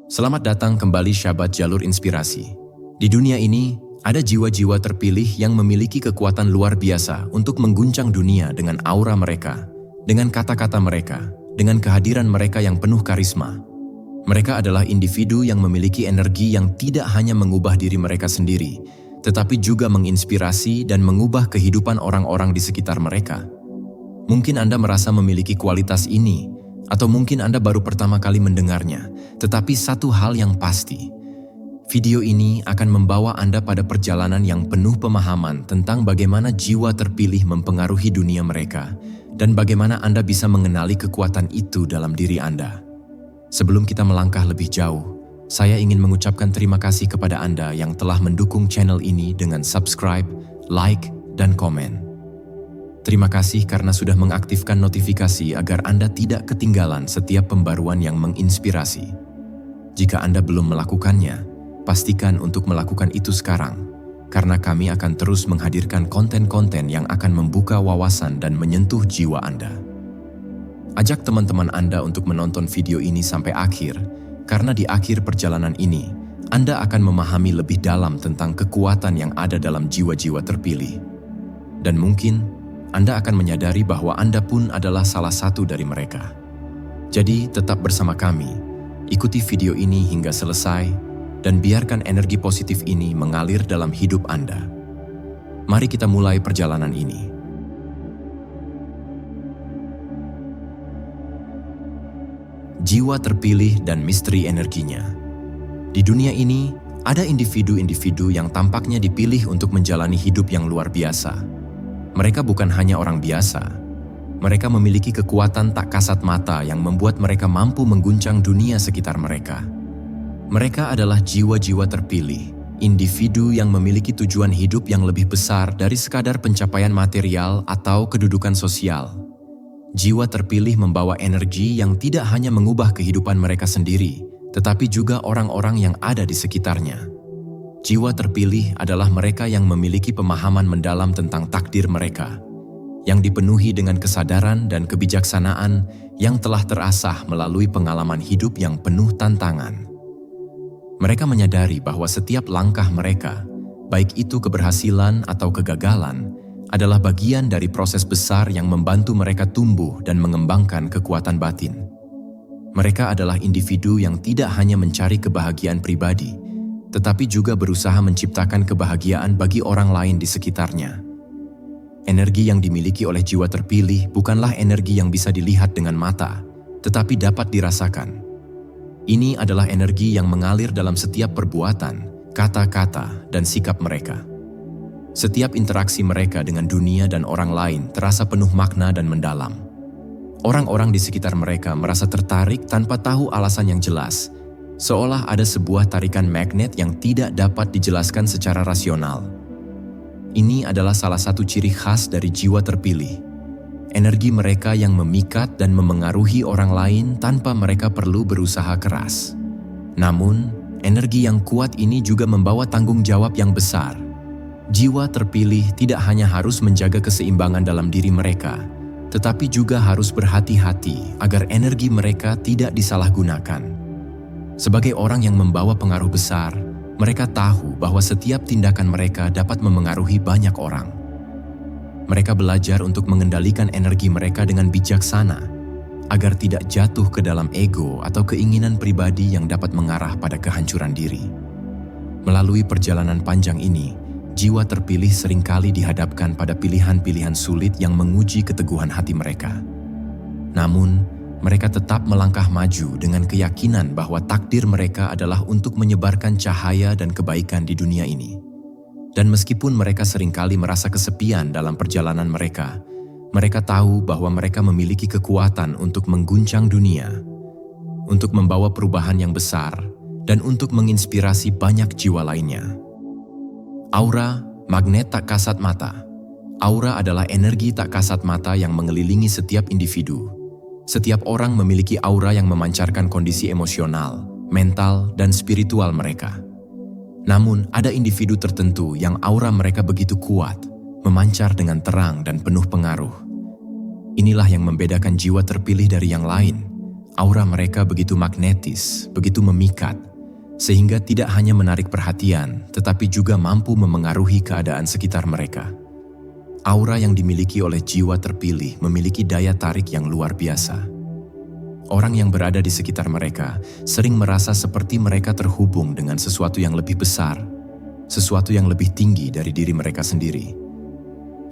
Selamat datang kembali Syabat Jalur Inspirasi. Di dunia ini, ada jiwa-jiwa terpilih yang memiliki kekuatan luar biasa untuk mengguncang dunia dengan aura mereka, dengan kata-kata mereka, dengan kehadiran mereka yang penuh karisma. Mereka adalah individu yang memiliki energi yang tidak hanya mengubah diri mereka sendiri, tetapi juga menginspirasi dan mengubah kehidupan orang-orang di sekitar mereka. Mungkin Anda merasa memiliki kualitas ini, atau mungkin Anda baru pertama kali mendengarnya, tetapi satu hal yang pasti, video ini akan membawa Anda pada perjalanan yang penuh pemahaman tentang bagaimana jiwa terpilih mempengaruhi dunia mereka, dan bagaimana Anda bisa mengenali kekuatan itu dalam diri Anda. Sebelum kita melangkah lebih jauh, saya ingin mengucapkan terima kasih kepada Anda yang telah mendukung channel ini dengan subscribe, like, dan komen. Terima kasih karena sudah mengaktifkan notifikasi agar Anda tidak ketinggalan setiap pembaruan yang menginspirasi. Jika Anda belum melakukannya, pastikan untuk melakukan itu sekarang, karena kami akan terus menghadirkan konten-konten yang akan membuka wawasan dan menyentuh jiwa Anda. Ajak teman-teman Anda untuk menonton video ini sampai akhir, karena di akhir perjalanan ini, Anda akan memahami lebih dalam tentang kekuatan yang ada dalam jiwa-jiwa terpilih. Dan mungkin, Anda akan menyadari bahwa Anda pun adalah salah satu dari mereka. Jadi, tetap bersama kami, ikuti video ini hingga selesai, dan biarkan energi positif ini mengalir dalam hidup Anda. Mari kita mulai perjalanan ini. Jiwa terpilih dan misteri energinya. Di dunia ini, ada individu-individu yang tampaknya dipilih untuk menjalani hidup yang luar biasa. Mereka bukan hanya orang biasa. Mereka memiliki kekuatan tak kasat mata yang membuat mereka mampu mengguncang dunia sekitar mereka. Mereka adalah jiwa-jiwa terpilih, individu yang memiliki tujuan hidup yang lebih besar dari sekadar pencapaian material atau kedudukan sosial. Jiwa terpilih membawa energi yang tidak hanya mengubah kehidupan mereka sendiri, tetapi juga orang-orang yang ada di sekitarnya. Jiwa terpilih adalah mereka yang memiliki pemahaman mendalam tentang takdir mereka, yang dipenuhi dengan kesadaran dan kebijaksanaan yang telah terasah melalui pengalaman hidup yang penuh tantangan. Mereka menyadari bahwa setiap langkah mereka, baik itu keberhasilan atau kegagalan, adalah bagian dari proses besar yang membantu mereka tumbuh dan mengembangkan kekuatan batin. Mereka adalah individu yang tidak hanya mencari kebahagiaan pribadi, tetapi juga berusaha menciptakan kebahagiaan bagi orang lain di sekitarnya. Energi yang dimiliki oleh jiwa terpilih bukanlah energi yang bisa dilihat dengan mata, tetapi dapat dirasakan. Ini adalah energi yang mengalir dalam setiap perbuatan, kata-kata, dan sikap mereka. Setiap interaksi mereka dengan dunia dan orang lain terasa penuh makna dan mendalam. Orang-orang di sekitar mereka merasa tertarik tanpa tahu alasan yang jelas, seolah ada sebuah tarikan magnet yang tidak dapat dijelaskan secara rasional. Ini adalah salah satu ciri khas dari jiwa terpilih. Energi mereka yang memikat dan memengaruhi orang lain tanpa mereka perlu berusaha keras. Namun, energi yang kuat ini juga membawa tanggung jawab yang besar. Jiwa terpilih tidak hanya harus menjaga keseimbangan dalam diri mereka, tetapi juga harus berhati-hati agar energi mereka tidak disalahgunakan. Sebagai orang yang membawa pengaruh besar, mereka tahu bahwa setiap tindakan mereka dapat memengaruhi banyak orang. Mereka belajar untuk mengendalikan energi mereka dengan bijaksana, agar tidak jatuh ke dalam ego atau keinginan pribadi yang dapat mengarah pada kehancuran diri. Melalui perjalanan panjang ini, jiwa terpilih seringkali dihadapkan pada pilihan-pilihan sulit yang menguji keteguhan hati mereka. Namun, mereka tetap melangkah maju dengan keyakinan bahwa takdir mereka adalah untuk menyebarkan cahaya dan kebaikan di dunia ini. Dan meskipun mereka seringkali merasa kesepian dalam perjalanan mereka, mereka tahu bahwa mereka memiliki kekuatan untuk mengguncang dunia, untuk membawa perubahan yang besar, dan untuk menginspirasi banyak jiwa lainnya. Aura, magnet tak kasat mata. Aura adalah energi tak kasat mata yang mengelilingi setiap individu. Setiap orang memiliki aura yang memancarkan kondisi emosional, mental, dan spiritual mereka. Namun, ada individu tertentu yang aura mereka begitu kuat, memancar dengan terang dan penuh pengaruh. Inilah yang membedakan jiwa terpilih dari yang lain. Aura mereka begitu magnetis, begitu memikat, sehingga tidak hanya menarik perhatian, tetapi juga mampu memengaruhi keadaan sekitar mereka. Aura yang dimiliki oleh jiwa terpilih memiliki daya tarik yang luar biasa. Orang yang berada di sekitar mereka sering merasa seperti mereka terhubung dengan sesuatu yang lebih besar, sesuatu yang lebih tinggi dari diri mereka sendiri.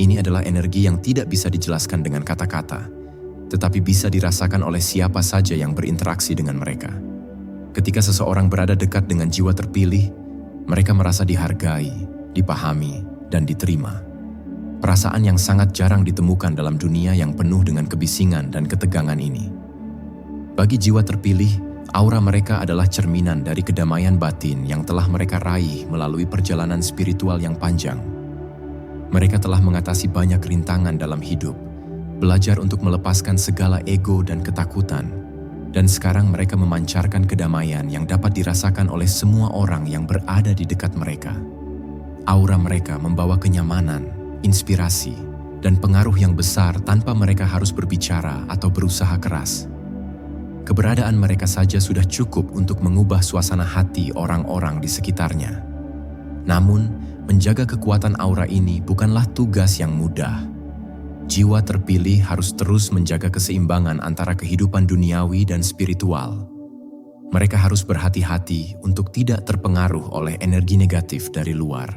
Ini adalah energi yang tidak bisa dijelaskan dengan kata-kata, tetapi bisa dirasakan oleh siapa saja yang berinteraksi dengan mereka. Ketika seseorang berada dekat dengan jiwa terpilih, mereka merasa dihargai, dipahami, dan diterima. Perasaan yang sangat jarang ditemukan dalam dunia yang penuh dengan kebisingan dan ketegangan ini. Bagi jiwa terpilih, aura mereka adalah cerminan dari kedamaian batin yang telah mereka raih melalui perjalanan spiritual yang panjang. Mereka telah mengatasi banyak rintangan dalam hidup, belajar untuk melepaskan segala ego dan ketakutan, dan sekarang mereka memancarkan kedamaian yang dapat dirasakan oleh semua orang yang berada di dekat mereka. Aura mereka membawa kenyamanan, inspirasi, dan pengaruh yang besar tanpa mereka harus berbicara atau berusaha keras. Keberadaan mereka saja sudah cukup untuk mengubah suasana hati orang-orang di sekitarnya. Namun, menjaga kekuatan aura ini bukanlah tugas yang mudah. Jiwa terpilih harus terus menjaga keseimbangan antara kehidupan duniawi dan spiritual. Mereka harus berhati-hati untuk tidak terpengaruh oleh energi negatif dari luar,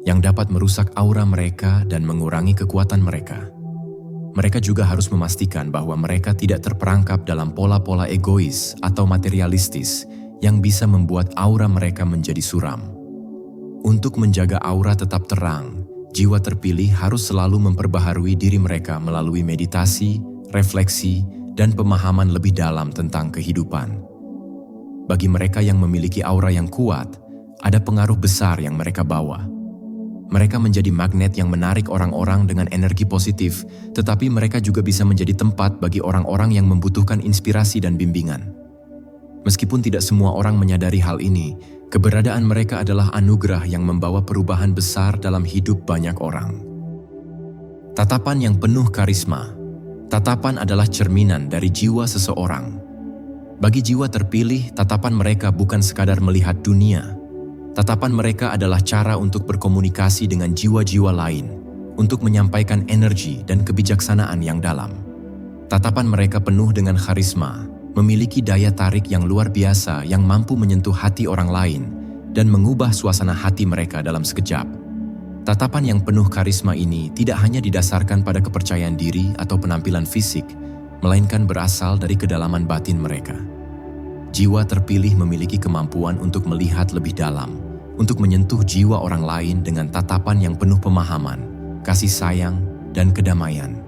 yang dapat merusak aura mereka dan mengurangi kekuatan mereka. Mereka juga harus memastikan bahwa mereka tidak terperangkap dalam pola-pola egois atau materialistis yang bisa membuat aura mereka menjadi suram. Untuk menjaga aura tetap terang, jiwa terpilih harus selalu memperbaharui diri mereka melalui meditasi, refleksi, dan pemahaman lebih dalam tentang kehidupan. Bagi mereka yang memiliki aura yang kuat, ada pengaruh besar yang mereka bawa. Mereka menjadi magnet yang menarik orang-orang dengan energi positif, tetapi mereka juga bisa menjadi tempat bagi orang-orang yang membutuhkan inspirasi dan bimbingan. Meskipun tidak semua orang menyadari hal ini, keberadaan mereka adalah anugerah yang membawa perubahan besar dalam hidup banyak orang. Tatapan yang penuh karisma. Tatapan adalah cerminan dari jiwa seseorang. Bagi jiwa terpilih, tatapan mereka bukan sekadar melihat dunia. Tatapan mereka adalah cara untuk berkomunikasi dengan jiwa-jiwa lain, untuk menyampaikan energi dan kebijaksanaan yang dalam. Tatapan mereka penuh dengan karisma, memiliki daya tarik yang luar biasa yang mampu menyentuh hati orang lain dan mengubah suasana hati mereka dalam sekejap. Tatapan yang penuh karisma ini tidak hanya didasarkan pada kepercayaan diri atau penampilan fisik, melainkan berasal dari kedalaman batin mereka. Jiwa terpilih memiliki kemampuan untuk melihat lebih dalam, untuk menyentuh jiwa orang lain dengan tatapan yang penuh pemahaman, kasih sayang, dan kedamaian.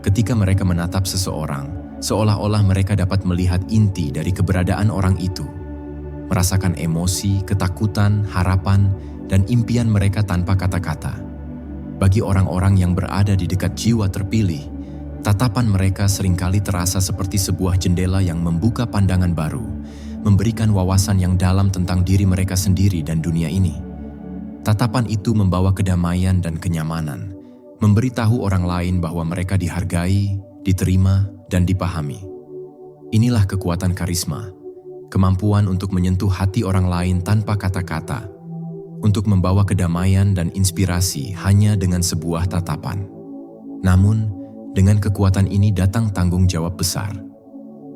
Ketika mereka menatap seseorang, seolah-olah mereka dapat melihat inti dari keberadaan orang itu, merasakan emosi, ketakutan, harapan, dan impian mereka tanpa kata-kata. Bagi orang-orang yang berada di dekat jiwa terpilih, tatapan mereka seringkali terasa seperti sebuah jendela yang membuka pandangan baru, memberikan wawasan yang dalam tentang diri mereka sendiri dan dunia ini. Tatapan itu membawa kedamaian dan kenyamanan, memberitahu orang lain bahwa mereka dihargai, diterima, dan dipahami. Inilah kekuatan karisma, kemampuan untuk menyentuh hati orang lain tanpa kata-kata, untuk membawa kedamaian dan inspirasi hanya dengan sebuah tatapan. Namun, dengan kekuatan ini datang tanggung jawab besar.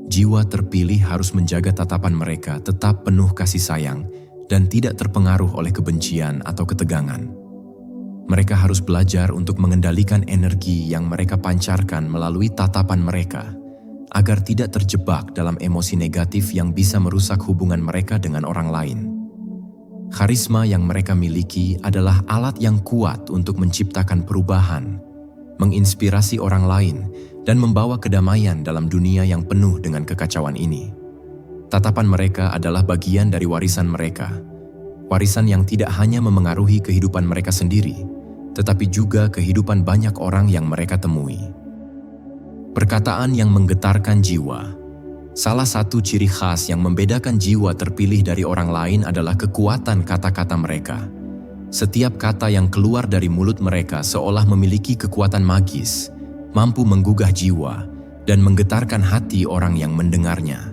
Jiwa terpilih harus menjaga tatapan mereka tetap penuh kasih sayang dan tidak terpengaruh oleh kebencian atau ketegangan. Mereka harus belajar untuk mengendalikan energi yang mereka pancarkan melalui tatapan mereka, agar tidak terjebak dalam emosi negatif yang bisa merusak hubungan mereka dengan orang lain. Karisma yang mereka miliki adalah alat yang kuat untuk menciptakan perubahan, menginspirasi orang lain, dan membawa kedamaian dalam dunia yang penuh dengan kekacauan ini. Tatapan mereka adalah bagian dari warisan mereka, warisan yang tidak hanya memengaruhi kehidupan mereka sendiri, tetapi juga kehidupan banyak orang yang mereka temui. Perkataan yang menggetarkan jiwa. Salah satu ciri khas yang membedakan jiwa terpilih dari orang lain adalah kekuatan kata-kata mereka. Setiap kata yang keluar dari mulut mereka seolah memiliki kekuatan magis, mampu menggugah jiwa, dan menggetarkan hati orang yang mendengarnya.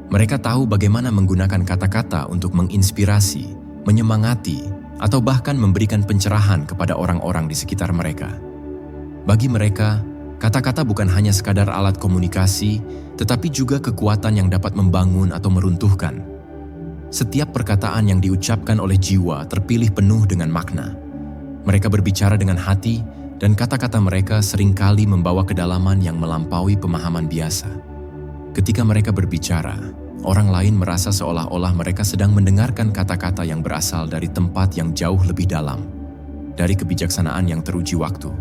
Mereka tahu bagaimana menggunakan kata-kata untuk menginspirasi, menyemangati, atau bahkan memberikan pencerahan kepada orang-orang di sekitar mereka. Bagi mereka, kata-kata bukan hanya sekadar alat komunikasi, tetapi juga kekuatan yang dapat membangun atau meruntuhkan. Setiap perkataan yang diucapkan oleh jiwa terpilih penuh dengan makna. Mereka berbicara dengan hati, dan kata-kata mereka seringkali membawa kedalaman yang melampaui pemahaman biasa. Ketika mereka berbicara, orang lain merasa seolah-olah mereka sedang mendengarkan kata-kata yang berasal dari tempat yang jauh lebih dalam, dari kebijaksanaan yang teruji waktu,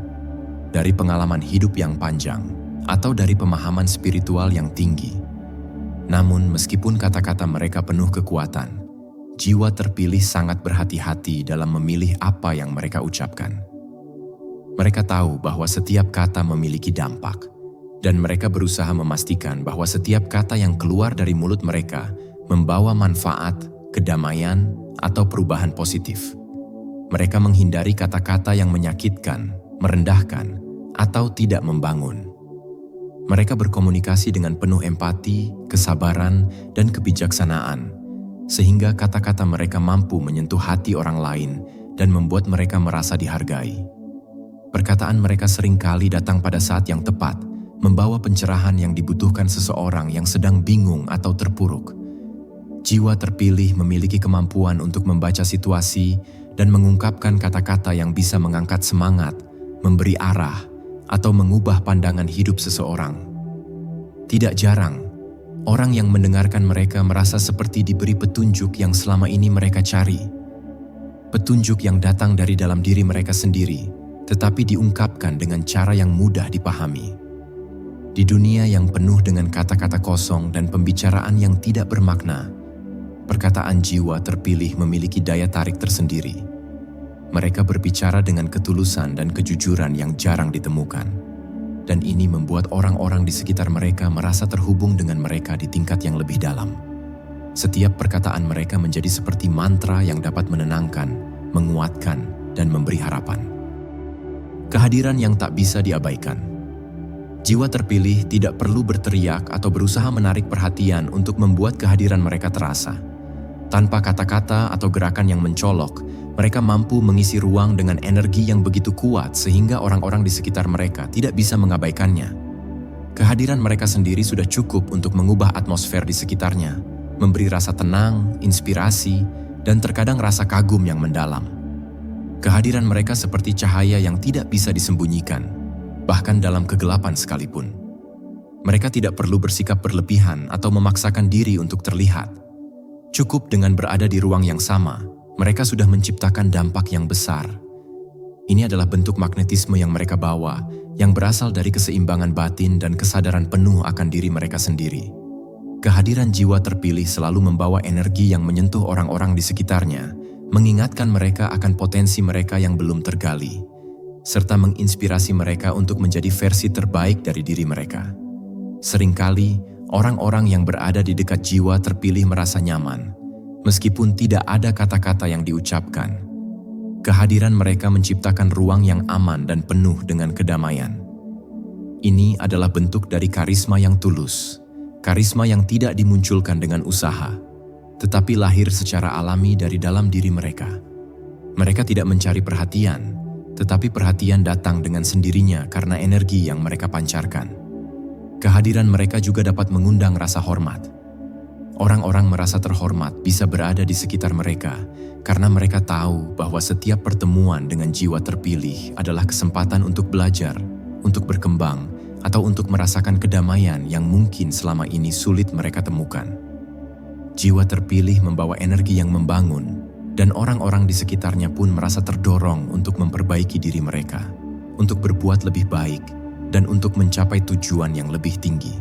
dari pengalaman hidup yang panjang, atau dari pemahaman spiritual yang tinggi. Namun, meskipun kata-kata mereka penuh kekuatan, jiwa terpilih sangat berhati-hati dalam memilih apa yang mereka ucapkan. Mereka tahu bahwa setiap kata memiliki dampak, dan mereka berusaha memastikan bahwa setiap kata yang keluar dari mulut mereka membawa manfaat, kedamaian, atau perubahan positif. Mereka menghindari kata-kata yang menyakitkan, merendahkan, atau tidak membangun. Mereka berkomunikasi dengan penuh empati, kesabaran, dan kebijaksanaan, sehingga kata-kata mereka mampu menyentuh hati orang lain dan membuat mereka merasa dihargai. Perkataan mereka seringkali datang pada saat yang tepat, membawa pencerahan yang dibutuhkan seseorang yang sedang bingung atau terpuruk. Jiwa terpilih memiliki kemampuan untuk membaca situasi dan mengungkapkan kata-kata yang bisa mengangkat semangat, memberi arah, atau mengubah pandangan hidup seseorang. Tidak jarang, orang yang mendengarkan mereka merasa seperti diberi petunjuk yang selama ini mereka cari. Petunjuk yang datang dari dalam diri mereka sendiri, tetapi diungkapkan dengan cara yang mudah dipahami. Di dunia yang penuh dengan kata-kata kosong dan pembicaraan yang tidak bermakna, perkataan jiwa terpilih memiliki daya tarik tersendiri. Mereka berbicara dengan ketulusan dan kejujuran yang jarang ditemukan, dan ini membuat orang-orang di sekitar mereka merasa terhubung dengan mereka di tingkat yang lebih dalam. Setiap perkataan mereka menjadi seperti mantra yang dapat menenangkan, menguatkan, dan memberi harapan. Kehadiran yang tak bisa diabaikan. Jiwa terpilih tidak perlu berteriak atau berusaha menarik perhatian untuk membuat kehadiran mereka terasa. Tanpa kata-kata atau gerakan yang mencolok, mereka mampu mengisi ruang dengan energi yang begitu kuat sehingga orang-orang di sekitar mereka tidak bisa mengabaikannya. Kehadiran mereka sendiri sudah cukup untuk mengubah atmosfer di sekitarnya, memberi rasa tenang, inspirasi, dan terkadang rasa kagum yang mendalam. Kehadiran mereka seperti cahaya yang tidak bisa disembunyikan, bahkan dalam kegelapan sekalipun. Mereka tidak perlu bersikap berlebihan atau memaksakan diri untuk terlihat. Cukup dengan berada di ruang yang sama, mereka sudah menciptakan dampak yang besar. Ini adalah bentuk magnetisme yang mereka bawa, yang berasal dari keseimbangan batin dan kesadaran penuh akan diri mereka sendiri. Kehadiran jiwa terpilih selalu membawa energi yang menyentuh orang-orang di sekitarnya, mengingatkan mereka akan potensi mereka yang belum tergali, serta menginspirasi mereka untuk menjadi versi terbaik dari diri mereka. Seringkali, orang-orang yang berada di dekat jiwa terpilih merasa nyaman, meskipun tidak ada kata-kata yang diucapkan. Kehadiran mereka menciptakan ruang yang aman dan penuh dengan kedamaian. Ini adalah bentuk dari karisma yang tulus, karisma yang tidak dimunculkan dengan usaha, tetapi lahir secara alami dari dalam diri mereka. Mereka tidak mencari perhatian, tetapi perhatian datang dengan sendirinya karena energi yang mereka pancarkan. Kehadiran mereka juga dapat mengundang rasa hormat. Orang-orang merasa terhormat bisa berada di sekitar mereka karena mereka tahu bahwa setiap pertemuan dengan jiwa terpilih adalah kesempatan untuk belajar, untuk berkembang, atau untuk merasakan kedamaian yang mungkin selama ini sulit mereka temukan. Jiwa terpilih membawa energi yang membangun, dan orang-orang di sekitarnya pun merasa terdorong untuk memperbaiki diri mereka, untuk berbuat lebih baik, dan untuk mencapai tujuan yang lebih tinggi.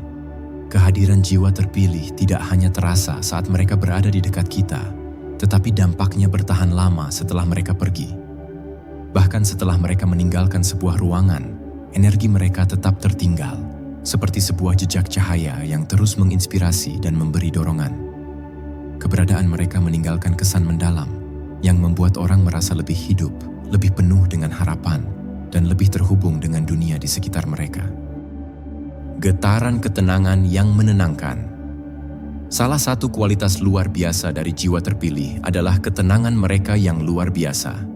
Kehadiran jiwa terpilih tidak hanya terasa saat mereka berada di dekat kita, tetapi dampaknya bertahan lama setelah mereka pergi. Bahkan setelah mereka meninggalkan sebuah ruangan, energi mereka tetap tertinggal, seperti sebuah jejak cahaya yang terus menginspirasi dan memberi dorongan. Keberadaan mereka meninggalkan kesan mendalam yang membuat orang merasa lebih hidup, lebih penuh dengan harapan, dan lebih terhubung dengan dunia di sekitar mereka. Getaran ketenangan yang menenangkan. Salah satu kualitas luar biasa dari jiwa terpilih adalah ketenangan mereka yang luar biasa.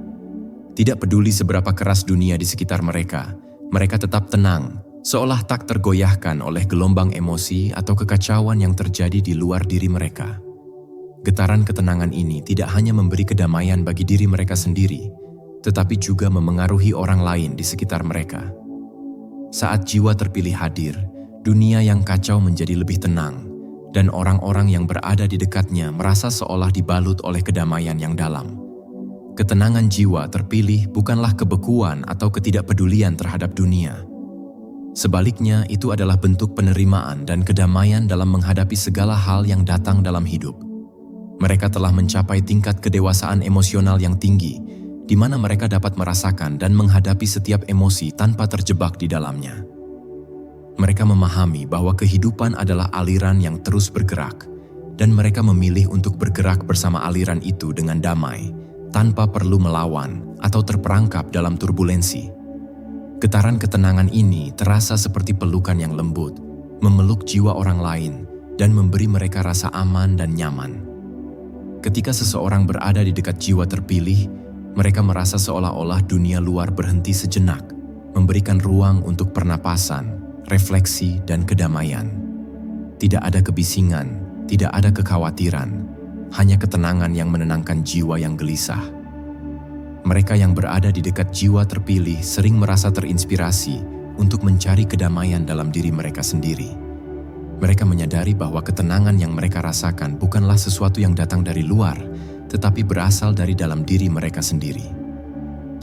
Tidak peduli seberapa keras dunia di sekitar mereka, mereka tetap tenang, seolah tak tergoyahkan oleh gelombang emosi atau kekacauan yang terjadi di luar diri mereka. Getaran ketenangan ini tidak hanya memberi kedamaian bagi diri mereka sendiri, tetapi juga memengaruhi orang lain di sekitar mereka. Saat jiwa terpilih hadir, dunia yang kacau menjadi lebih tenang, dan orang-orang yang berada di dekatnya merasa seolah dibalut oleh kedamaian yang dalam. Ketenangan jiwa terpilih bukanlah kebekuan atau ketidakpedulian terhadap dunia. Sebaliknya, itu adalah bentuk penerimaan dan kedamaian dalam menghadapi segala hal yang datang dalam hidup. Mereka telah mencapai tingkat kedewasaan emosional yang tinggi, di mana mereka dapat merasakan dan menghadapi setiap emosi tanpa terjebak di dalamnya. Mereka memahami bahwa kehidupan adalah aliran yang terus bergerak, dan mereka memilih untuk bergerak bersama aliran itu dengan damai, tanpa perlu melawan atau terperangkap dalam turbulensi. Getaran ketenangan ini terasa seperti pelukan yang lembut, memeluk jiwa orang lain, dan memberi mereka rasa aman dan nyaman. Ketika seseorang berada di dekat jiwa terpilih, mereka merasa seolah-olah dunia luar berhenti sejenak, memberikan ruang untuk pernapasan, refleksi, dan kedamaian. Tidak ada kebisingan, tidak ada kekhawatiran, hanya ketenangan yang menenangkan jiwa yang gelisah. Mereka yang berada di dekat jiwa terpilih sering merasa terinspirasi untuk mencari kedamaian dalam diri mereka sendiri. Mereka menyadari bahwa ketenangan yang mereka rasakan bukanlah sesuatu yang datang dari luar, tetapi berasal dari dalam diri mereka sendiri.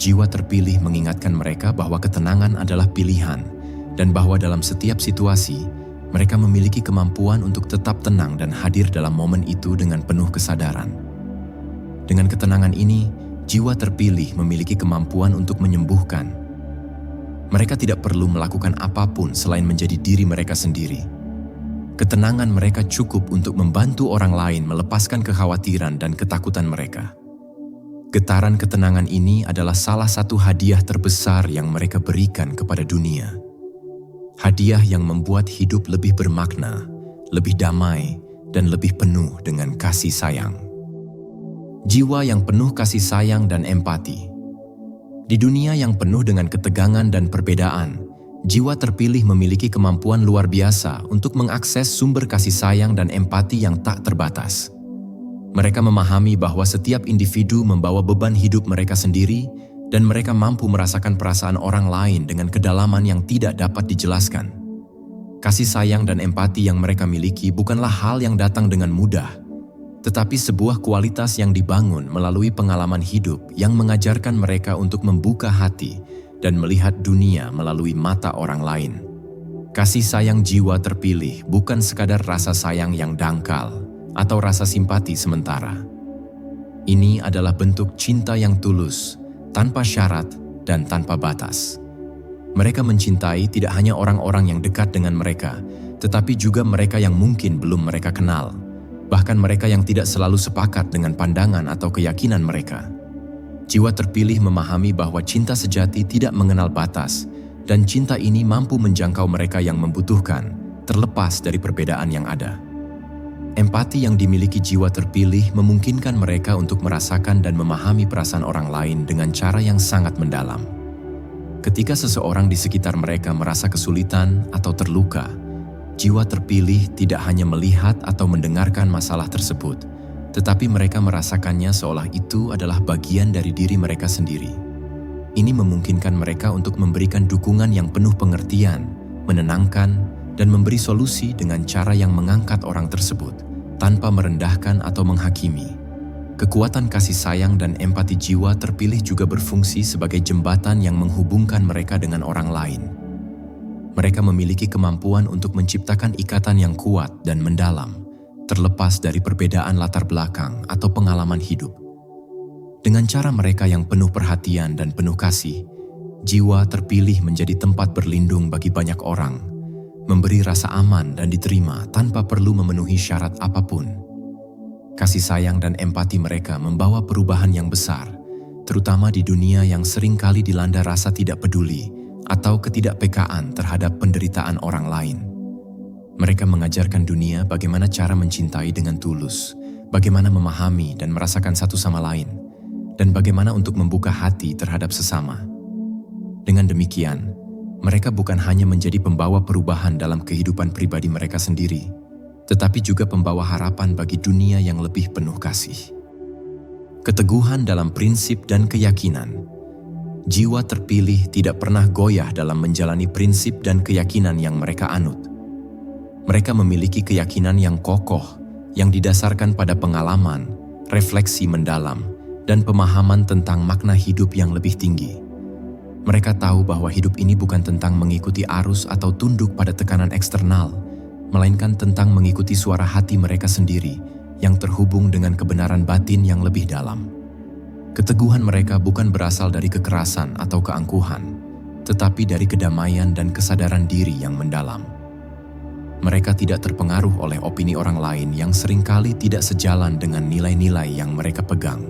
Jiwa terpilih mengingatkan mereka bahwa ketenangan adalah pilihan, dan bahwa dalam setiap situasi, mereka memiliki kemampuan untuk tetap tenang dan hadir dalam momen itu dengan penuh kesadaran. Dengan ketenangan ini, jiwa terpilih memiliki kemampuan untuk menyembuhkan. Mereka tidak perlu melakukan apapun selain menjadi diri mereka sendiri. Ketenangan mereka cukup untuk membantu orang lain melepaskan kekhawatiran dan ketakutan mereka. Getaran ketenangan ini adalah salah satu hadiah terbesar yang mereka berikan kepada dunia. Hadiah yang membuat hidup lebih bermakna, lebih damai, dan lebih penuh dengan kasih sayang. Jiwa yang penuh kasih sayang dan empati. Di dunia yang penuh dengan ketegangan dan perbedaan, jiwa terpilih memiliki kemampuan luar biasa untuk mengakses sumber kasih sayang dan empati yang tak terbatas. Mereka memahami bahwa setiap individu membawa beban hidup mereka sendiri, dan mereka mampu merasakan perasaan orang lain dengan kedalaman yang tidak dapat dijelaskan. Kasih sayang dan empati yang mereka miliki bukanlah hal yang datang dengan mudah, tetapi sebuah kualitas yang dibangun melalui pengalaman hidup yang mengajarkan mereka untuk membuka hati dan melihat dunia melalui mata orang lain. Kasih sayang jiwa terpilih bukan sekadar rasa sayang yang dangkal atau rasa simpati sementara. Ini adalah bentuk cinta yang tulus, tanpa syarat dan tanpa batas. Mereka mencintai tidak hanya orang-orang yang dekat dengan mereka, tetapi juga mereka yang mungkin belum mereka kenal, bahkan mereka yang tidak selalu sepakat dengan pandangan atau keyakinan mereka. Jiwa terpilih memahami bahwa cinta sejati tidak mengenal batas, dan cinta ini mampu menjangkau mereka yang membutuhkan, terlepas dari perbedaan yang ada. Empati yang dimiliki jiwa terpilih memungkinkan mereka untuk merasakan dan memahami perasaan orang lain dengan cara yang sangat mendalam. Ketika seseorang di sekitar mereka merasa kesulitan atau terluka, jiwa terpilih tidak hanya melihat atau mendengarkan masalah tersebut, tetapi mereka merasakannya seolah itu adalah bagian dari diri mereka sendiri. Ini memungkinkan mereka untuk memberikan dukungan yang penuh pengertian, menenangkan, dan memberi solusi dengan cara yang mengangkat orang tersebut, tanpa merendahkan atau menghakimi. Kekuatan kasih sayang dan empati jiwa terpilih juga berfungsi sebagai jembatan yang menghubungkan mereka dengan orang lain. Mereka memiliki kemampuan untuk menciptakan ikatan yang kuat dan mendalam, terlepas dari perbedaan latar belakang atau pengalaman hidup. Dengan cara mereka yang penuh perhatian dan penuh kasih, jiwa terpilih menjadi tempat berlindung bagi banyak orang, memberi rasa aman dan diterima tanpa perlu memenuhi syarat apapun. Kasih sayang dan empati mereka membawa perubahan yang besar, terutama di dunia yang seringkali dilanda rasa tidak peduli atau ketidakpekaan terhadap penderitaan orang lain. Mereka mengajarkan dunia bagaimana cara mencintai dengan tulus, bagaimana memahami dan merasakan satu sama lain, dan bagaimana untuk membuka hati terhadap sesama. Dengan demikian, mereka bukan hanya menjadi pembawa perubahan dalam kehidupan pribadi mereka sendiri, tetapi juga pembawa harapan bagi dunia yang lebih penuh kasih. Keteguhan dalam prinsip dan keyakinan. Jiwa terpilih tidak pernah goyah dalam menjalani prinsip dan keyakinan yang mereka anut. Mereka memiliki keyakinan yang kokoh, yang didasarkan pada pengalaman, refleksi mendalam, dan pemahaman tentang makna hidup yang lebih tinggi. Mereka tahu bahwa hidup ini bukan tentang mengikuti arus atau tunduk pada tekanan eksternal, melainkan tentang mengikuti suara hati mereka sendiri yang terhubung dengan kebenaran batin yang lebih dalam. Keteguhan mereka bukan berasal dari kekerasan atau keangkuhan, tetapi dari kedamaian dan kesadaran diri yang mendalam. Mereka tidak terpengaruh oleh opini orang lain yang seringkali tidak sejalan dengan nilai-nilai yang mereka pegang.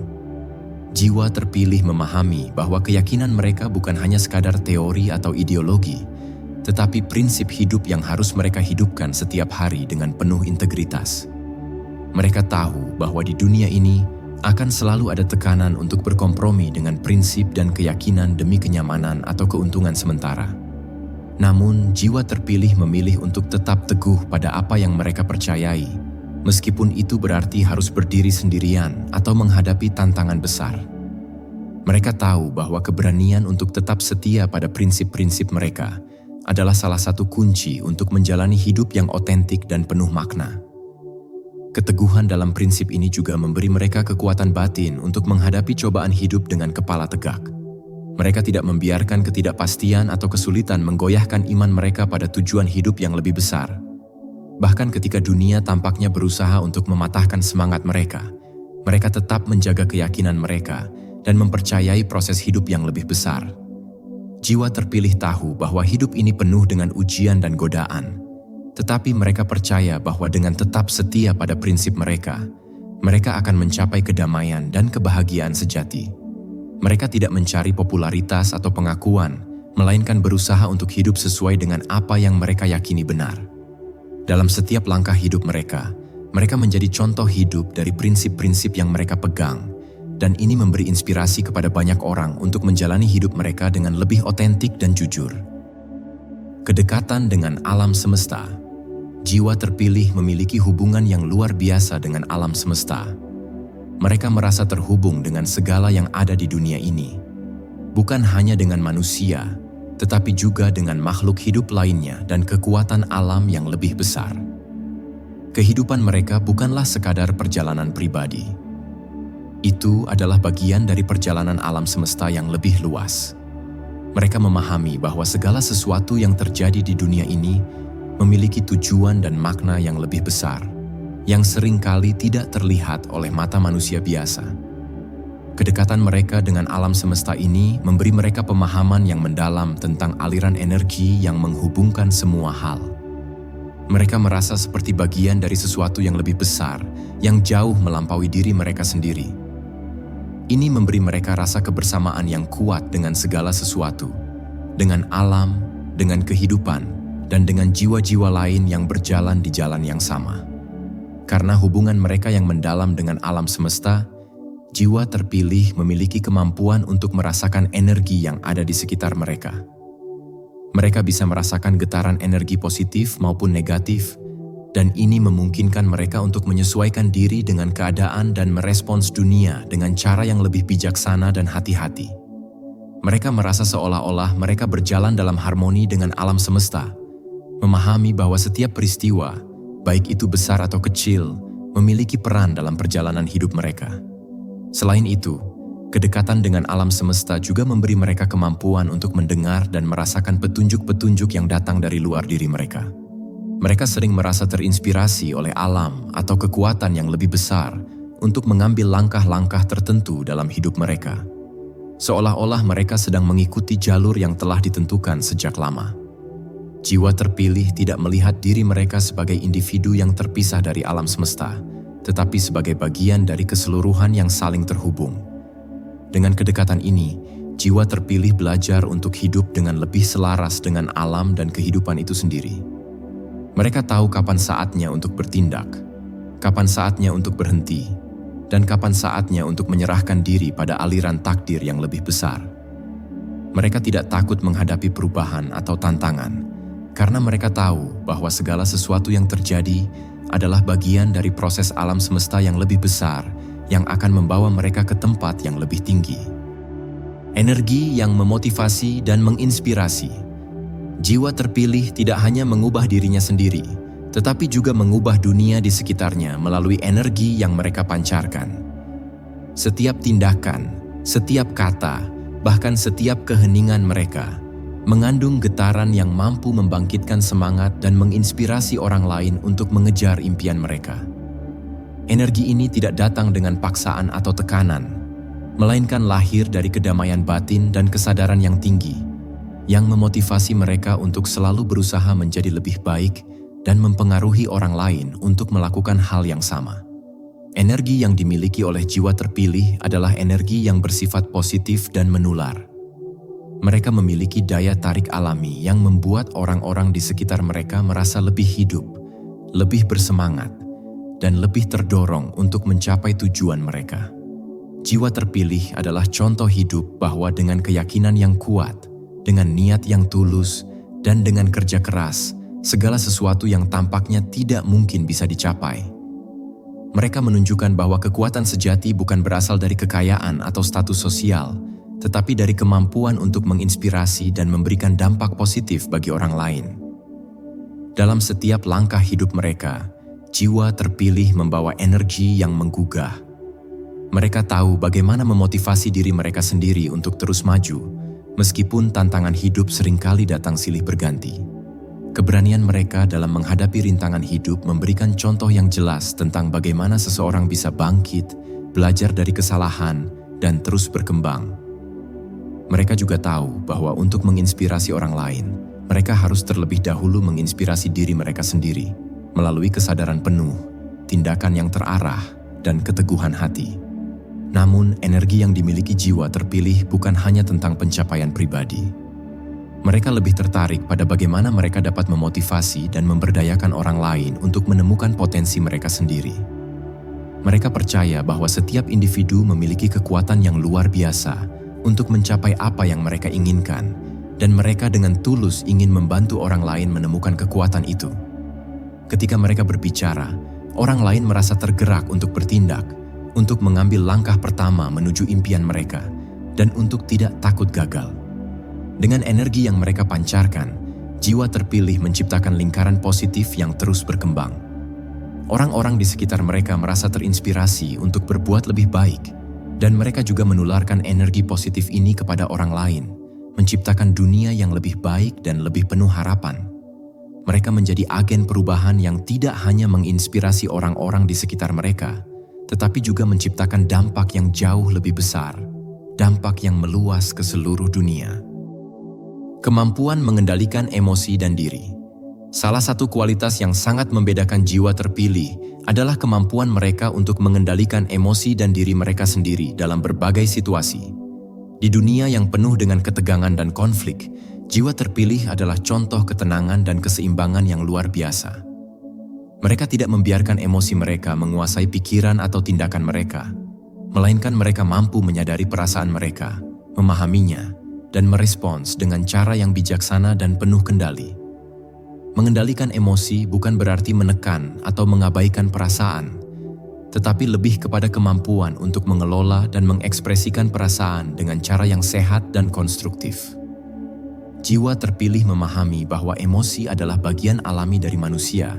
Jiwa terpilih memahami bahwa keyakinan mereka bukan hanya sekadar teori atau ideologi, tetapi prinsip hidup yang harus mereka hidupkan setiap hari dengan penuh integritas. Mereka tahu bahwa di dunia ini akan selalu ada tekanan untuk berkompromi dengan prinsip dan keyakinan demi kenyamanan atau keuntungan sementara. Namun, jiwa terpilih memilih untuk tetap teguh pada apa yang mereka percayai, meskipun itu berarti harus berdiri sendirian atau menghadapi tantangan besar. Mereka tahu bahwa keberanian untuk tetap setia pada prinsip-prinsip mereka adalah salah satu kunci untuk menjalani hidup yang otentik dan penuh makna. Keteguhan dalam prinsip ini juga memberi mereka kekuatan batin untuk menghadapi cobaan hidup dengan kepala tegak. Mereka tidak membiarkan ketidakpastian atau kesulitan menggoyahkan iman mereka pada tujuan hidup yang lebih besar. Bahkan ketika dunia tampaknya berusaha untuk mematahkan semangat mereka, mereka tetap menjaga keyakinan mereka dan mempercayai proses hidup yang lebih besar. Jiwa terpilih tahu bahwa hidup ini penuh dengan ujian dan godaan, tetapi mereka percaya bahwa dengan tetap setia pada prinsip mereka, mereka akan mencapai kedamaian dan kebahagiaan sejati. Mereka tidak mencari popularitas atau pengakuan, melainkan berusaha untuk hidup sesuai dengan apa yang mereka yakini benar. Dalam setiap langkah hidup mereka, mereka menjadi contoh hidup dari prinsip-prinsip yang mereka pegang, dan ini memberi inspirasi kepada banyak orang untuk menjalani hidup mereka dengan lebih otentik dan jujur. Kedekatan dengan alam semesta. Jiwa terpilih memiliki hubungan yang luar biasa dengan alam semesta. Mereka merasa terhubung dengan segala yang ada di dunia ini, bukan hanya dengan manusia, tetapi juga dengan makhluk hidup lainnya dan kekuatan alam yang lebih besar. Kehidupan mereka bukanlah sekadar perjalanan pribadi. Itu adalah bagian dari perjalanan alam semesta yang lebih luas. Mereka memahami bahwa segala sesuatu yang terjadi di dunia ini memiliki tujuan dan makna yang lebih besar, yang seringkali tidak terlihat oleh mata manusia biasa. Kedekatan mereka dengan alam semesta ini memberi mereka pemahaman yang mendalam tentang aliran energi yang menghubungkan semua hal. Mereka merasa seperti bagian dari sesuatu yang lebih besar, yang jauh melampaui diri mereka sendiri. Ini memberi mereka rasa kebersamaan yang kuat dengan segala sesuatu, dengan alam, dengan kehidupan, dan dengan jiwa-jiwa lain yang berjalan di jalan yang sama. Karena hubungan mereka yang mendalam dengan alam semesta, jiwa terpilih memiliki kemampuan untuk merasakan energi yang ada di sekitar mereka. Mereka bisa merasakan getaran energi positif maupun negatif, dan ini memungkinkan mereka untuk menyesuaikan diri dengan keadaan dan merespons dunia dengan cara yang lebih bijaksana dan hati-hati. Mereka merasa seolah-olah mereka berjalan dalam harmoni dengan alam semesta, memahami bahwa setiap peristiwa, baik itu besar atau kecil, memiliki peran dalam perjalanan hidup mereka. Selain itu, kedekatan dengan alam semesta juga memberi mereka kemampuan untuk mendengar dan merasakan petunjuk-petunjuk yang datang dari luar diri mereka. Mereka sering merasa terinspirasi oleh alam atau kekuatan yang lebih besar untuk mengambil langkah-langkah tertentu dalam hidup mereka. Seolah-olah mereka sedang mengikuti jalur yang telah ditentukan sejak lama. Jiwa terpilih tidak melihat diri mereka sebagai individu yang terpisah dari alam semesta, tetapi sebagai bagian dari keseluruhan yang saling terhubung. Dengan kedekatan ini, jiwa terpilih belajar untuk hidup dengan lebih selaras dengan alam dan kehidupan itu sendiri. Mereka tahu kapan saatnya untuk bertindak, kapan saatnya untuk berhenti, dan kapan saatnya untuk menyerahkan diri pada aliran takdir yang lebih besar. Mereka tidak takut menghadapi perubahan atau tantangan, karena mereka tahu bahwa segala sesuatu yang terjadi adalah bagian dari proses alam semesta yang lebih besar yang akan membawa mereka ke tempat yang lebih tinggi. Energi yang memotivasi dan menginspirasi. Jiwa terpilih tidak hanya mengubah dirinya sendiri, tetapi juga mengubah dunia di sekitarnya melalui energi yang mereka pancarkan. Setiap tindakan, setiap kata, bahkan setiap keheningan mereka mengandung getaran yang mampu membangkitkan semangat dan menginspirasi orang lain untuk mengejar impian mereka. Energi ini tidak datang dengan paksaan atau tekanan, melainkan lahir dari kedamaian batin dan kesadaran yang tinggi, yang memotivasi mereka untuk selalu berusaha menjadi lebih baik dan mempengaruhi orang lain untuk melakukan hal yang sama. Energi yang dimiliki oleh jiwa terpilih adalah energi yang bersifat positif dan menular. Mereka memiliki daya tarik alami yang membuat orang-orang di sekitar mereka merasa lebih hidup, lebih bersemangat, dan lebih terdorong untuk mencapai tujuan mereka. Jiwa terpilih adalah contoh hidup bahwa dengan keyakinan yang kuat, dengan niat yang tulus, dan dengan kerja keras, segala sesuatu yang tampaknya tidak mungkin bisa dicapai. Mereka menunjukkan bahwa kekuatan sejati bukan berasal dari kekayaan atau status sosial, tetapi dari kemampuan untuk menginspirasi dan memberikan dampak positif bagi orang lain. Dalam setiap langkah hidup mereka, jiwa terpilih membawa energi yang menggugah. Mereka tahu bagaimana memotivasi diri mereka sendiri untuk terus maju, meskipun tantangan hidup seringkali datang silih berganti. Keberanian mereka dalam menghadapi rintangan hidup memberikan contoh yang jelas tentang bagaimana seseorang bisa bangkit, belajar dari kesalahan, dan terus berkembang. Mereka juga tahu bahwa untuk menginspirasi orang lain, mereka harus terlebih dahulu menginspirasi diri mereka sendiri melalui kesadaran penuh, tindakan yang terarah, dan keteguhan hati. Namun, energi yang dimiliki jiwa terpilih bukan hanya tentang pencapaian pribadi. Mereka lebih tertarik pada bagaimana mereka dapat memotivasi dan memberdayakan orang lain untuk menemukan potensi mereka sendiri. Mereka percaya bahwa setiap individu memiliki kekuatan yang luar biasa untuk mencapai apa yang mereka inginkan, dan mereka dengan tulus ingin membantu orang lain menemukan kekuatan itu. Ketika mereka berbicara, orang lain merasa tergerak untuk bertindak, untuk mengambil langkah pertama menuju impian mereka, dan untuk tidak takut gagal. Dengan energi yang mereka pancarkan, jiwa terpilih menciptakan lingkaran positif yang terus berkembang. Orang-orang di sekitar mereka merasa terinspirasi untuk berbuat lebih baik, dan mereka juga menularkan energi positif ini kepada orang lain, menciptakan dunia yang lebih baik dan lebih penuh harapan. Mereka menjadi agen perubahan yang tidak hanya menginspirasi orang-orang di sekitar mereka, tetapi juga menciptakan dampak yang jauh lebih besar, dampak yang meluas ke seluruh dunia. Kemampuan mengendalikan emosi dan diri. Salah satu kualitas yang sangat membedakan jiwa terpilih adalah kemampuan mereka untuk mengendalikan emosi dan diri mereka sendiri dalam berbagai situasi. Di dunia yang penuh dengan ketegangan dan konflik, jiwa terpilih adalah contoh ketenangan dan keseimbangan yang luar biasa. Mereka tidak membiarkan emosi mereka menguasai pikiran atau tindakan mereka, melainkan mereka mampu menyadari perasaan mereka, memahaminya, dan merespons dengan cara yang bijaksana dan penuh kendali. Mengendalikan emosi bukan berarti menekan atau mengabaikan perasaan, tetapi lebih kepada kemampuan untuk mengelola dan mengekspresikan perasaan dengan cara yang sehat dan konstruktif. Jiwa terpilih memahami bahwa emosi adalah bagian alami dari manusia,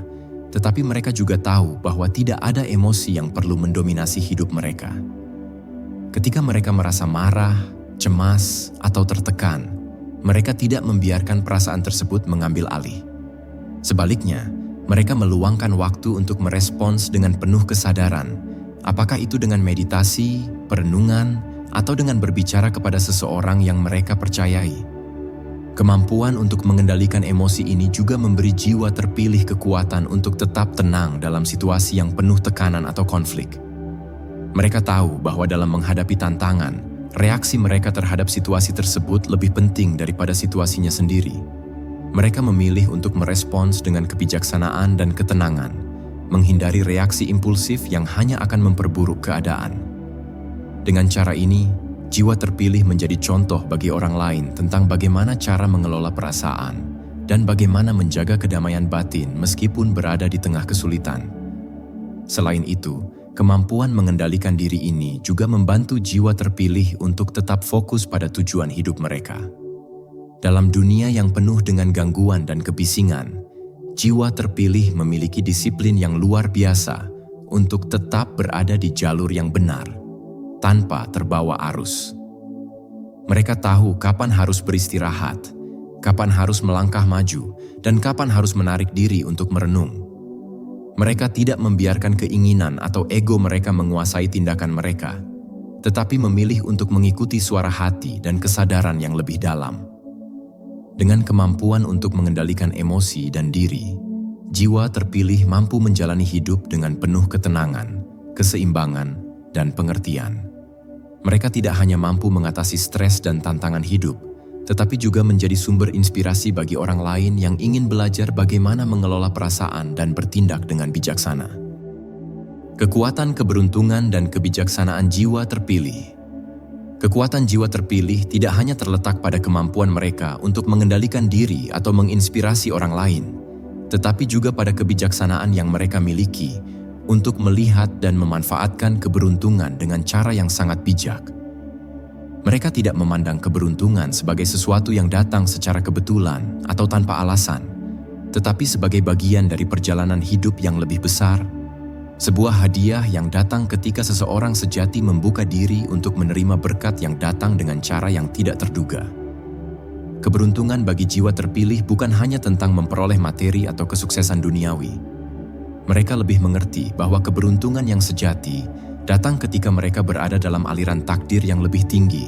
tetapi mereka juga tahu bahwa tidak ada emosi yang perlu mendominasi hidup mereka. Ketika mereka merasa marah, cemas, atau tertekan, mereka tidak membiarkan perasaan tersebut mengambil alih. Sebaliknya, mereka meluangkan waktu untuk merespons dengan penuh kesadaran, apakah itu dengan meditasi, perenungan, atau dengan berbicara kepada seseorang yang mereka percayai. Kemampuan untuk mengendalikan emosi ini juga memberi jiwa terpilih kekuatan untuk tetap tenang dalam situasi yang penuh tekanan atau konflik. Mereka tahu bahwa dalam menghadapi tantangan, reaksi mereka terhadap situasi tersebut lebih penting daripada situasinya sendiri. Mereka memilih untuk merespons dengan kebijaksanaan dan ketenangan, menghindari reaksi impulsif yang hanya akan memperburuk keadaan. Dengan cara ini, jiwa terpilih menjadi contoh bagi orang lain tentang bagaimana cara mengelola perasaan dan bagaimana menjaga kedamaian batin meskipun berada di tengah kesulitan. Selain itu, kemampuan mengendalikan diri ini juga membantu jiwa terpilih untuk tetap fokus pada tujuan hidup mereka. Dalam dunia yang penuh dengan gangguan dan kebisingan, jiwa terpilih memiliki disiplin yang luar biasa untuk tetap berada di jalur yang benar, tanpa terbawa arus. Mereka tahu kapan harus beristirahat, kapan harus melangkah maju, dan kapan harus menarik diri untuk merenung. Mereka tidak membiarkan keinginan atau ego mereka menguasai tindakan mereka, tetapi memilih untuk mengikuti suara hati dan kesadaran yang lebih dalam. Dengan kemampuan untuk mengendalikan emosi dan diri, jiwa terpilih mampu menjalani hidup dengan penuh ketenangan, keseimbangan, dan pengertian. Mereka tidak hanya mampu mengatasi stres dan tantangan hidup, tetapi juga menjadi sumber inspirasi bagi orang lain yang ingin belajar bagaimana mengelola perasaan dan bertindak dengan bijaksana. Kekuatan keberuntungan dan kebijaksanaan jiwa terpilih. Kekuatan jiwa terpilih tidak hanya terletak pada kemampuan mereka untuk mengendalikan diri atau menginspirasi orang lain, tetapi juga pada kebijaksanaan yang mereka miliki untuk melihat dan memanfaatkan keberuntungan dengan cara yang sangat bijak. Mereka tidak memandang keberuntungan sebagai sesuatu yang datang secara kebetulan atau tanpa alasan, tetapi sebagai bagian dari perjalanan hidup yang lebih besar, sebuah hadiah yang datang ketika seseorang sejati membuka diri untuk menerima berkat yang datang dengan cara yang tidak terduga. Keberuntungan bagi jiwa terpilih bukan hanya tentang memperoleh materi atau kesuksesan duniawi. Mereka lebih mengerti bahwa keberuntungan yang sejati datang ketika mereka berada dalam aliran takdir yang lebih tinggi,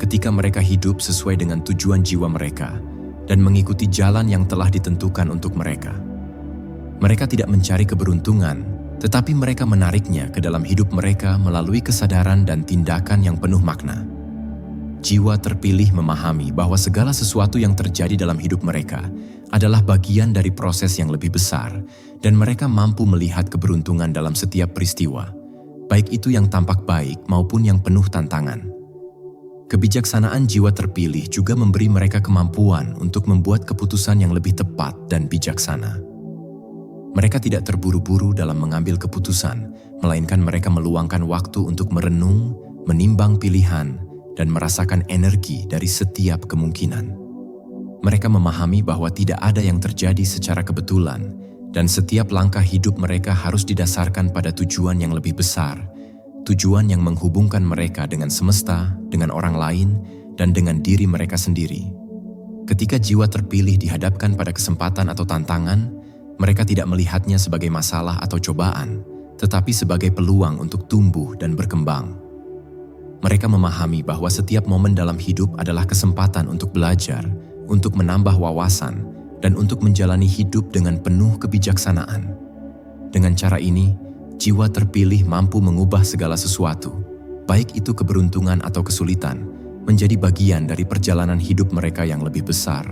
ketika mereka hidup sesuai dengan tujuan jiwa mereka dan mengikuti jalan yang telah ditentukan untuk mereka. Mereka tidak mencari keberuntungan, tetapi mereka menariknya ke dalam hidup mereka melalui kesadaran dan tindakan yang penuh makna. Jiwa terpilih memahami bahwa segala sesuatu yang terjadi dalam hidup mereka adalah bagian dari proses yang lebih besar, dan mereka mampu melihat keberuntungan dalam setiap peristiwa, baik itu yang tampak baik maupun yang penuh tantangan. Kebijaksanaan jiwa terpilih juga memberi mereka kemampuan untuk membuat keputusan yang lebih tepat dan bijaksana. Mereka tidak terburu-buru dalam mengambil keputusan, melainkan mereka meluangkan waktu untuk merenung, menimbang pilihan, dan merasakan energi dari setiap kemungkinan. Mereka memahami bahwa tidak ada yang terjadi secara kebetulan, dan setiap langkah hidup mereka harus didasarkan pada tujuan yang lebih besar, tujuan yang menghubungkan mereka dengan semesta, dengan orang lain, dan dengan diri mereka sendiri. Ketika jiwa terpilih dihadapkan pada kesempatan atau tantangan, mereka tidak melihatnya sebagai masalah atau cobaan, tetapi sebagai peluang untuk tumbuh dan berkembang. Mereka memahami bahwa setiap momen dalam hidup adalah kesempatan untuk belajar, untuk menambah wawasan, dan untuk menjalani hidup dengan penuh kebijaksanaan. Dengan cara ini, jiwa terpilih mampu mengubah segala sesuatu, baik itu keberuntungan atau kesulitan, menjadi bagian dari perjalanan hidup mereka yang lebih besar,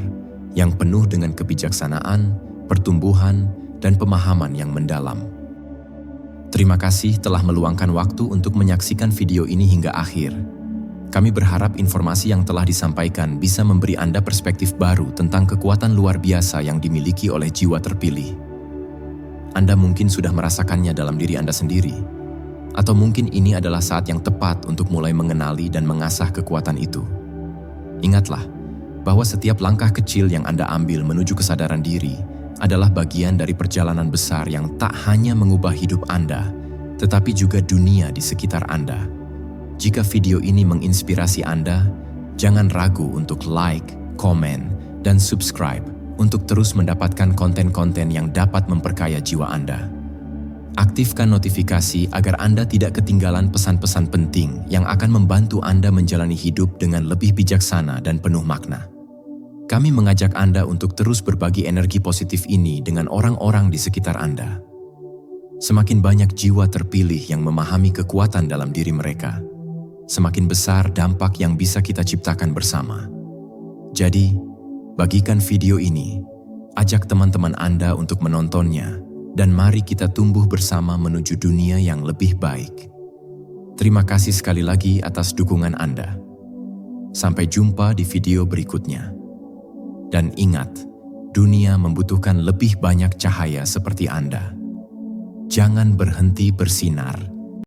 yang penuh dengan kebijaksanaan, pertumbuhan, dan pemahaman yang mendalam. Terima kasih telah meluangkan waktu untuk menyaksikan video ini hingga akhir. Kami berharap informasi yang telah disampaikan bisa memberi Anda perspektif baru tentang kekuatan luar biasa yang dimiliki oleh jiwa terpilih. Anda mungkin sudah merasakannya dalam diri Anda sendiri, atau mungkin ini adalah saat yang tepat untuk mulai mengenali dan mengasah kekuatan itu. Ingatlah bahwa setiap langkah kecil yang Anda ambil menuju kesadaran diri adalah bagian dari perjalanan besar yang tak hanya mengubah hidup Anda, tetapi juga dunia di sekitar Anda. Jika video ini menginspirasi Anda, jangan ragu untuk like, komen, dan subscribe untuk terus mendapatkan konten-konten yang dapat memperkaya jiwa Anda. Aktifkan notifikasi agar Anda tidak ketinggalan pesan-pesan penting yang akan membantu Anda menjalani hidup dengan lebih bijaksana dan penuh makna. Kami mengajak Anda untuk terus berbagi energi positif ini dengan orang-orang di sekitar Anda. Semakin banyak jiwa terpilih yang memahami kekuatan dalam diri mereka, semakin besar dampak yang bisa kita ciptakan bersama. Jadi, Bagikan video ini, ajak teman-teman Anda untuk menontonnya, dan mari kita tumbuh bersama menuju dunia yang lebih baik. Terima kasih sekali lagi atas dukungan Anda. Sampai jumpa di video berikutnya. Dan ingat, dunia membutuhkan lebih banyak cahaya seperti Anda. Jangan berhenti bersinar.